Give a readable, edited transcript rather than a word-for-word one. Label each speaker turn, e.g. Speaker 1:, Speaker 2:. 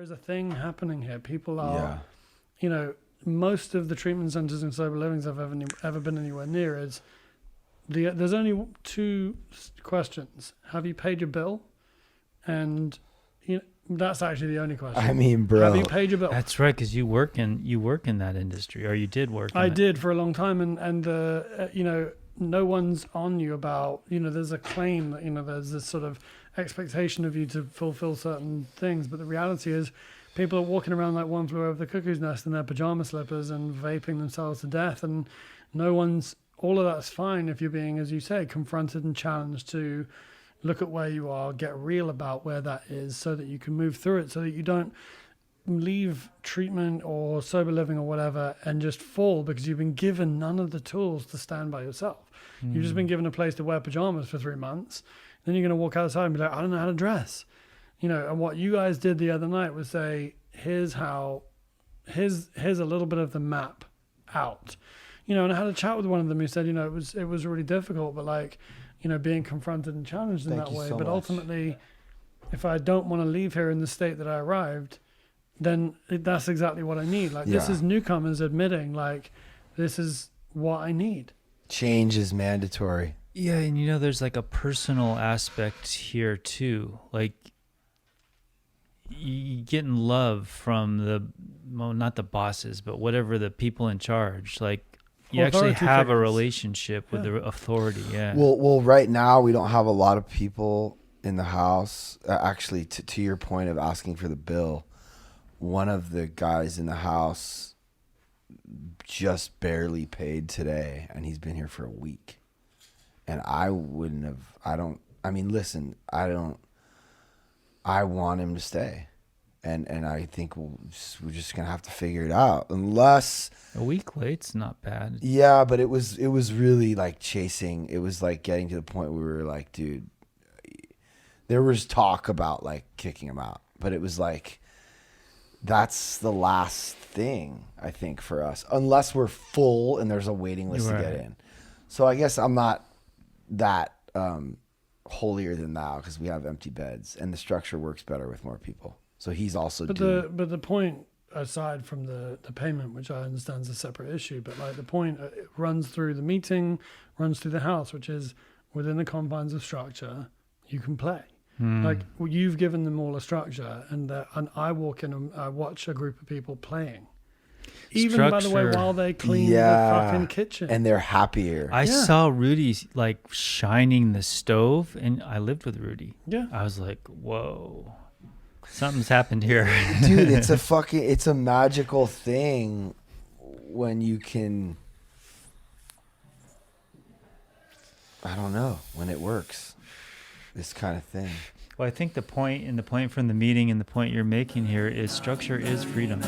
Speaker 1: is a thing happening here. People are, most of the treatment centers and sober livings I've ever been anywhere near is there's only two questions. Have you paid your bill? And that's actually the only question.
Speaker 2: I mean, bro,
Speaker 1: have you paid your bill?
Speaker 3: That's right, because you work in that industry, or you did work.
Speaker 1: I did for a long time, and no one's on you about there's a claim that there's this sort of expectation of you to fulfill certain things, but the reality is people are walking around like one flew over the cuckoo's nest in their pajama slippers and vaping themselves to death, and all of that's fine if you're being, as you say, confronted and challenged to look at where you are, get real about where that is so that you can move through it, so that you don't leave treatment or sober living or whatever and just fall because you've been given none of the tools to stand by yourself. You've just been given a place to wear pajamas for 3 months. Then you're going to walk outside and be like, I don't know how to dress. And what you guys did the other night was say, here's a little bit of the map out. And I had a chat with one of them who said, it was really difficult, but being confronted and challenged in that way. But ultimately, if I don't want to leave here in the state that I arrived, then that's exactly what I need. This is newcomers admitting, this is what I need.
Speaker 2: Change is mandatory.
Speaker 3: Yeah, and there's a personal aspect here too. You getting love from not the bosses, but whatever the people in charge. You actually have a relationship with the authority. Yeah.
Speaker 2: Well, right now we don't have a lot of people in the house. Actually, to your point of asking for the bill, one of the guys in the house just barely paid today, and he's been here for a week. And I want him to stay. And I think we're just going to have to figure it out. Unless
Speaker 3: a week late's not bad.
Speaker 2: Yeah, but it was really chasing. It was getting to the point where we were like, dude, there was talk about kicking him out, but it was that's the last thing I think for us, unless we're full and there's a waiting list to get in. So I guess I'm not that holier than thou because we have empty beds and the structure works better with more people. So he's also
Speaker 1: but the point, aside from the payment, which I understand is a separate issue, but the point it runs through the meeting, runs through the house, which is within the confines of structure, you can play. You've given them all a structure, and I walk in and I watch a group of people playing. Even by the way, while they clean the fucking kitchen,
Speaker 2: and they're happier.
Speaker 3: I saw Rudy shining the stove, and I lived with Rudy.
Speaker 1: Yeah,
Speaker 3: I was like, whoa. Something's happened here.
Speaker 2: Dude, it's a magical thing when you can, I don't know, when it works, this kind of thing.
Speaker 3: Well, I think the point from the meeting and the point you're making here is structure is freedom.